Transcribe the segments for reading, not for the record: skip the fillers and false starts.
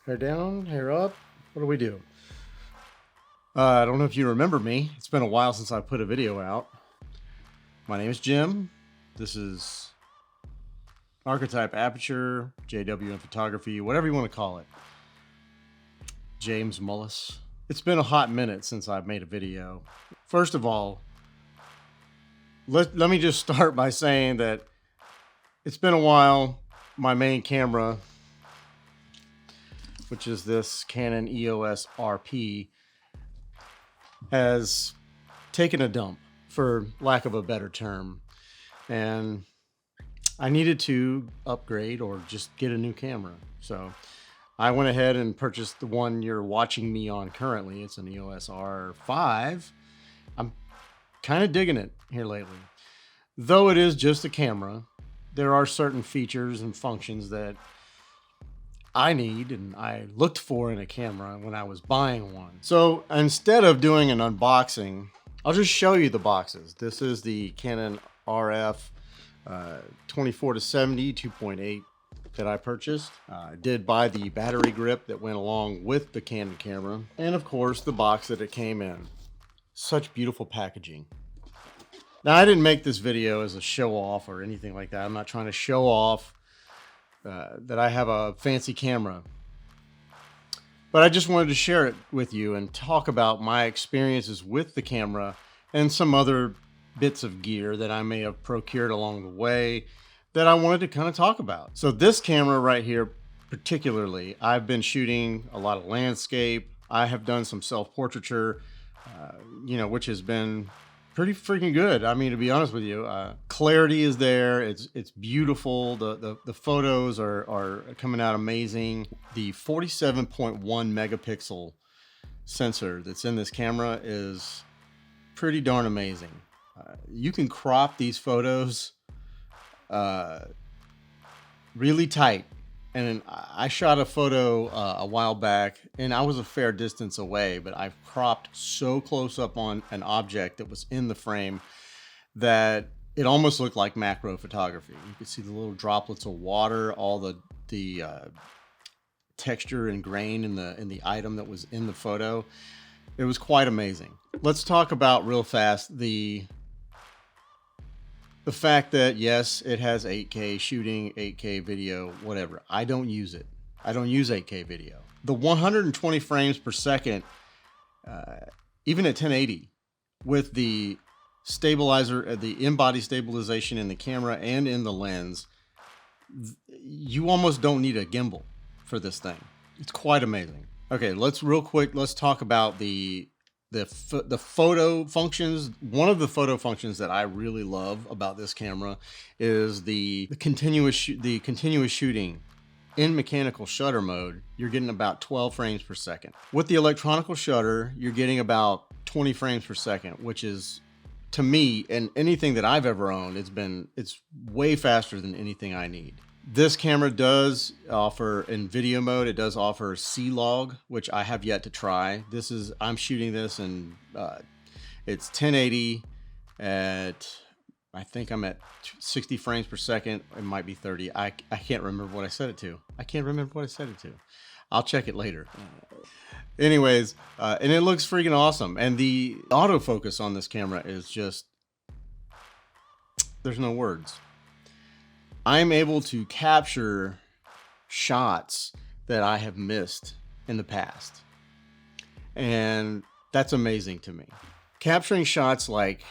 Hair down, hair up. What do we do? I don't know if you remember me. It's been a while since I put a video out. My name is Jim. This is Archetype Aperture, JW in photography, whatever you want to call it. James Mullis. It's been a hot minute since I've made a video. First of all, let me just start by saying that it's been a while. My main camera, which is this Canon EOS R5, has taken a dump, for lack of a better term, and I needed to upgrade or just get a new camera. So I went ahead and purchased the one you're watching me on currently. It's an EOS R5. I'm kind of digging it here lately. Though it is just a camera, there are certain features and functions that I need and I looked for in a camera when I was buying one. So instead of doing an unboxing, I'll just show you the boxes. This is the Canon RF 24-70 2.8 that I purchased. I did buy the battery grip that went along with the Canon camera, and of course the box that it came in. Such beautiful packaging. Now, I didn't make this video as a show off or anything like that. I'm not trying to show off that I have a fancy camera, but I just wanted to share it with you and talk about my experiences with the camera and some other bits of gear that I may have procured along the way that I wanted to kind of talk about. So this camera right here, particularly, I've been shooting a lot of landscape. I have done some self-portraiture, which has been pretty freaking good. I mean, to be honest with you, clarity is there. It's beautiful. The photos are coming out amazing. The 47.1 megapixel sensor that's in this camera is pretty darn amazing. You can crop these photos really tight. And I shot a photo a while back, and I was a fair distance away, but I've cropped so close up on an object that was in the frame that it almost looked like macro photography. You could see the little droplets of water, all the texture and grain in the item that was in the photo. It was quite amazing. Let's talk about real fast the fact that, yes, it has 8K shooting, 8K video, whatever. I don't use it. I don't use 8K video. The 120 frames per second, even at 1080, with the stabilizer, the in-body stabilization in the camera and in the lens, you almost don't need a gimbal for this thing. It's quite amazing. Okay, let's talk about the photo functions. One of the photo functions that I really love about this camera is the continuous shooting. In mechanical shutter mode, you're getting about 12 frames per second. With the electronical shutter, you're getting about 20 frames per second, which is, to me, and anything that I've ever owned, it's way faster than anything I need. This camera does offer, in video mode, it does offer C-Log, which I have yet to try. I'm shooting this and it's 1080 at, I think I'm at 60 frames per second. It might be 30. I can't remember what I set it to. I'll check it later. Anyways, and it looks freaking awesome. And the autofocus on this camera is just, there's no words. I'm able to capture shots that I have missed in the past. And that's amazing to me. Capturing shots like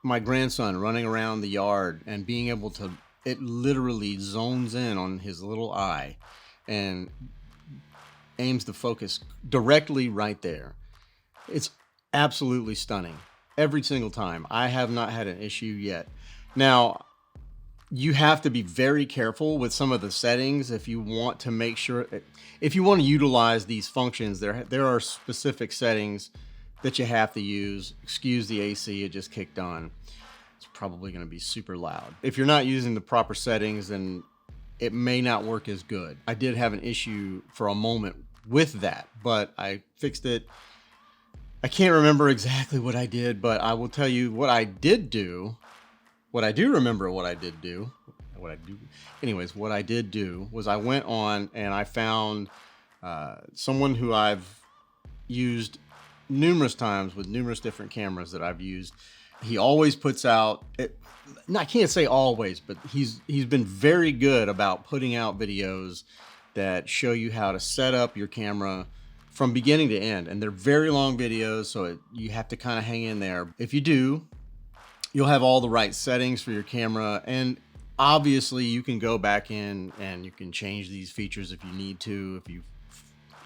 my grandson running around the yard and being able to, it literally zones in on his little eye and aims the focus directly right there. It's absolutely stunning every single time. I have not had an issue yet. Now, you have to be very careful with some of the settings if you want to make sure, if you want to utilize these functions, there are specific settings that you have to use. Excuse the AC, it just kicked on. It's probably going to be super loud. If you're not using the proper settings, then it may not work as good. I did have an issue for a moment with that, but I fixed it. I can't remember exactly what I did, but I will tell you what I did do. What I do remember what I did do was I went on and I found Someone who I've used numerous times with numerous different cameras that I've used. He always puts out, I can't say always, but he's been very good about putting out videos that show you how to set up your camera from beginning to end. And they're very long videos, so you have to kind of hang in there. If you do, you'll have all the right settings for your camera. And obviously you can go back in and you can change these features if you need to,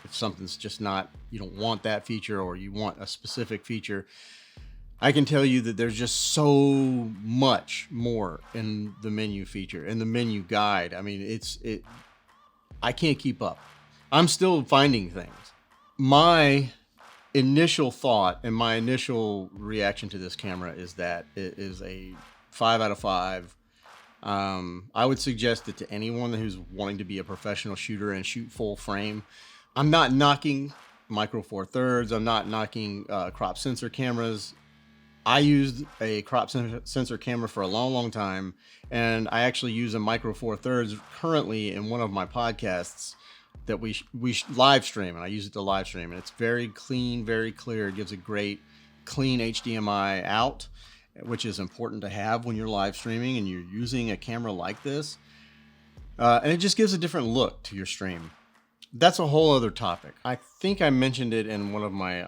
if something's just not, you don't want that feature or you want a specific feature. I can tell you that there's just so much more in the menu feature and the menu guide. I mean, I can't keep up. I'm still finding things. My initial thought and my initial reaction to this camera is that it is a 5 out of 5. I would suggest it to anyone who's wanting to be a professional shooter and shoot full frame. I'm not knocking Micro Four Thirds. I'm not knocking crop sensor cameras. I used a crop sensor camera for a long time, and I actually use a Micro Four Thirds currently in one of my podcasts that we live stream, and I use it to live stream, and it's very clean, very clear. It gives a great clean HDMI out, which is important to have when you're live streaming and you're using a camera like this. And it just gives a different look to your stream. That's a whole other topic. I think I mentioned it in one of my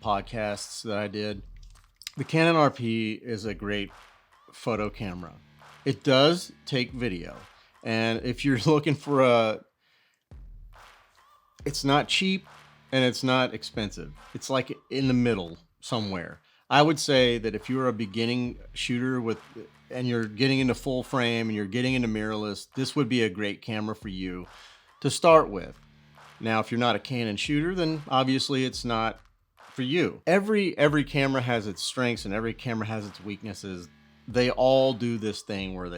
podcasts that I did. The Canon RP is a great photo camera. It does take video. And if you're looking for it's not cheap and it's not expensive. It's like in the middle somewhere. I would say that if you're a beginning shooter and you're getting into full frame and you're getting into mirrorless, this would be a great camera for you to start with. Now, if you're not a Canon shooter, then obviously it's not for you. Every camera has its strengths and every camera has its weaknesses. They all do this thing where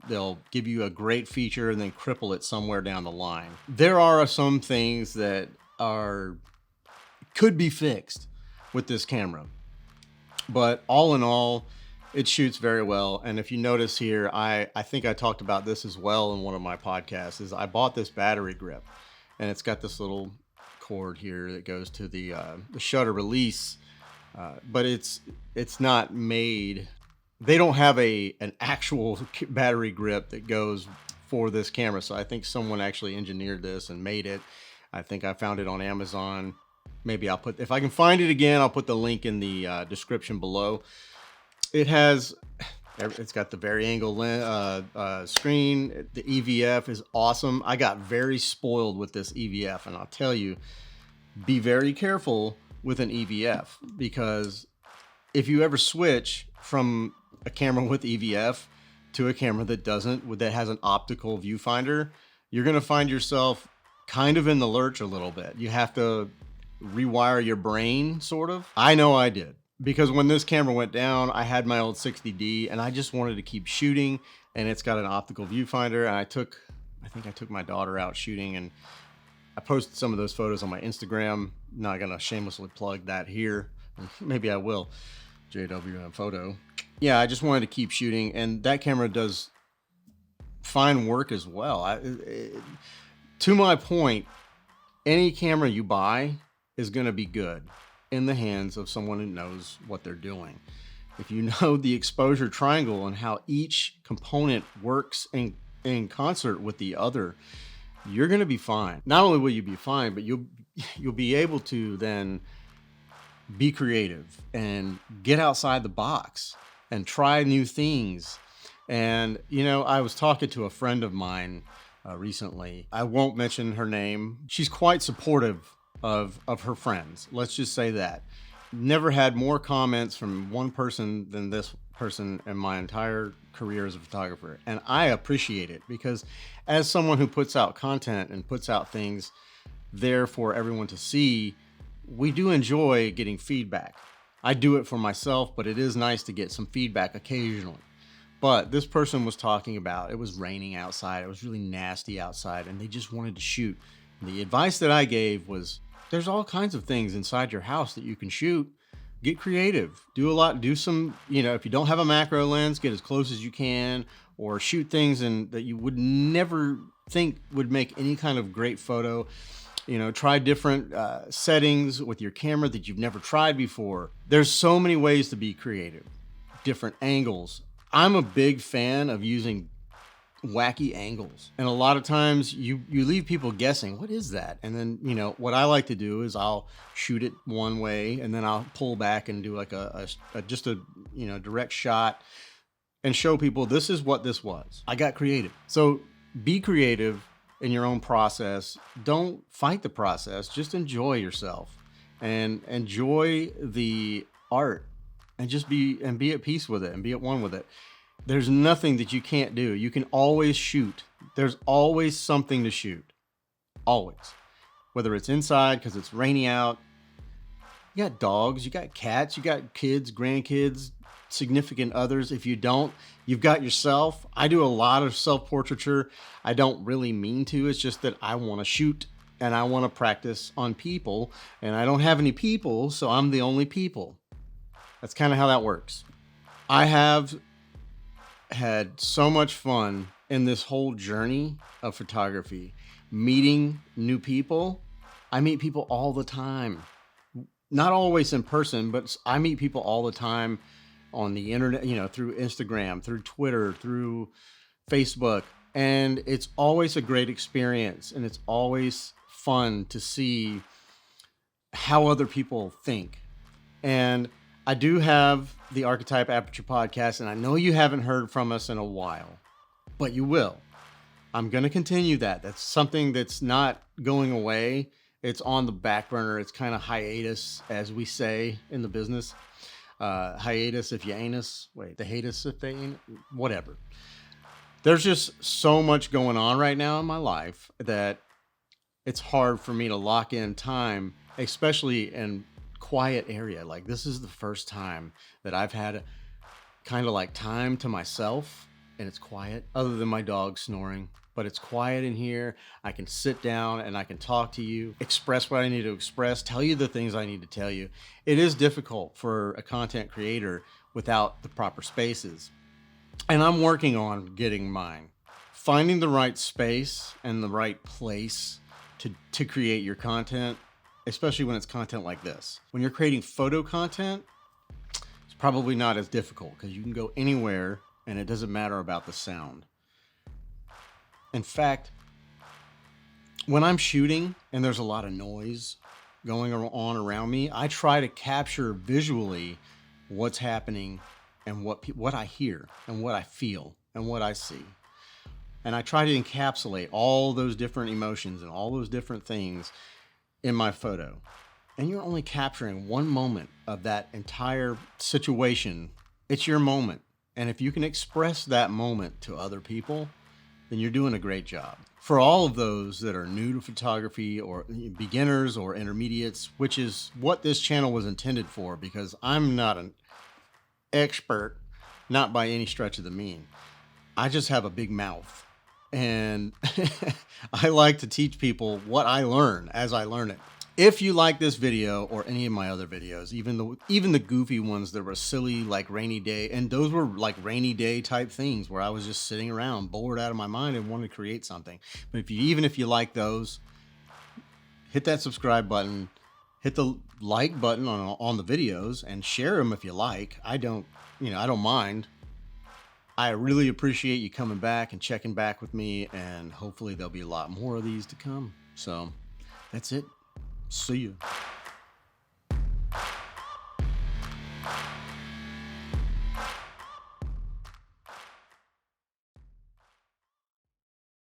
they'll give you a great feature and then cripple it somewhere down the line. There are some things that could be fixed with this camera, but all in all, it shoots very well. And if you notice here, I think I talked about this as well in one of my podcasts, is I bought this battery grip, and it's got this little cord here that goes to the shutter release, but it's not made. They don't have an actual battery grip that goes for this camera. So I think someone actually engineered this and made it. I think I found it on Amazon. Maybe if I can find it again, I'll put the link in the description below. It's got the vari-angle screen. The EVF is awesome. I got very spoiled with this EVF, and I'll tell you, be very careful with an EVF, because if you ever switch from a camera with EVF to a camera that doesn't, that has an optical viewfinder, you're going to find yourself kind of in the lurch a little bit. You have to rewire your brain, sort of. I know I did, because when this camera went down, I had my old 60D and I just wanted to keep shooting, and it's got an optical viewfinder. And I think I took my daughter out shooting, and I posted some of those photos on my Instagram. Not gonna shamelessly plug that here. Maybe I will. JWM photo. Yeah, I just wanted to keep shooting, and that camera does fine work as well. To my point, any camera you buy is going to be good in the hands of someone who knows what they're doing. If you know the exposure triangle and how each component works in concert with the other, you're going to be fine. Not only will you be fine, but you'll be able to then be creative and get outside the box and try new things. And, I was talking to a friend of mine recently. I won't mention her name. She's quite supportive of her friends. Let's just say that. Never had more comments from one person than this person in my entire career as a photographer. And I appreciate it, because as someone who puts out content and puts out things there for everyone to see, we do enjoy getting feedback. I do it for myself, but it is nice to get some feedback occasionally. But this person was talking about, it was raining outside. It was really nasty outside, and they just wanted to shoot. And the advice that I gave was, there's all kinds of things inside your house that you can shoot. Get creative. Do some, if you don't have a macro lens, get as close as you can, or shoot things that you would never think would make any kind of great photo. You know, try different settings with your camera that you've never tried before. There's so many ways to be creative, different angles. I'm a big fan of using wacky angles, and a lot of times you leave people guessing, what is that? And then, you know, what I like to do is I'll shoot it one way and then I'll pull back and do like just a you know, direct shot and show people this is what this was. I got creative. So be creative in your own process. Don't fight the process, just enjoy yourself and enjoy the art, and just be at peace with it and be at one with it. There's nothing that you can't do. You can always shoot. There's always something to shoot. Always. Whether it's inside because it's rainy out. You got dogs, you got cats, you got kids, grandkids, significant others. If you don't, you've got yourself. I do a lot of self-portraiture. I don't really mean to. It's just that I want to shoot and I want to practice on people, and I don't have any people, so I'm the only people. That's kind of how that works. I have had so much fun in this whole journey of photography, meeting new people. I meet people all the time, not always in person, but I meet people all the time on the internet, you know, through Instagram, through Twitter, through Facebook. And it's always a great experience, and it's always fun to see how other people think. And I do have the Archetype Aperture podcast, and I know you haven't heard from us in a while, but you will. I'm going to continue that. That's something that's not going away. It's on the back burner. It's kind of hiatus, as we say in the business. Hiatus if you ain't us. Wait, the hiatus if they ain't. Whatever. There's just so much going on right now in my life that it's hard for me to lock in time, especially in quiet area. Like, this is the first time that I've had kind of like time to myself, and it's quiet, other than my dog snoring, but it's quiet in here. I can sit down and I can talk to you, express what I need to express, tell you the things I need to tell you. It is difficult for a content creator without the proper spaces, and I'm working on getting mine. Finding the right space and the right place to create your content, especially when it's content like this. When you're creating photo content, it's probably not as difficult because you can go anywhere and it doesn't matter about the sound. In fact, when I'm shooting and there's a lot of noise going on around me, I try to capture visually what's happening and what I hear and what I feel and what I see. And I try to encapsulate all those different emotions and all those different things in my photo. And you're only capturing one moment of that entire situation. It's your moment. And if you can express that moment to other people, then you're doing a great job. For all of those that are new to photography, or beginners or intermediates, which is what this channel was intended for, because I'm not an expert, not by any stretch of the mean. I just have a big mouth. And I like to teach people what I learn as I learn it. If you like this video or any of my other videos, even the goofy ones that were silly, like rainy day, and those were like rainy day type things where I was just sitting around bored out of my mind and wanted to create something. But even if you like those, hit that subscribe button, hit the like button on the videos, and share them if you like. I don't mind. I really appreciate you coming back and checking back with me, and hopefully there'll be a lot more of these to come. So that's it. See you.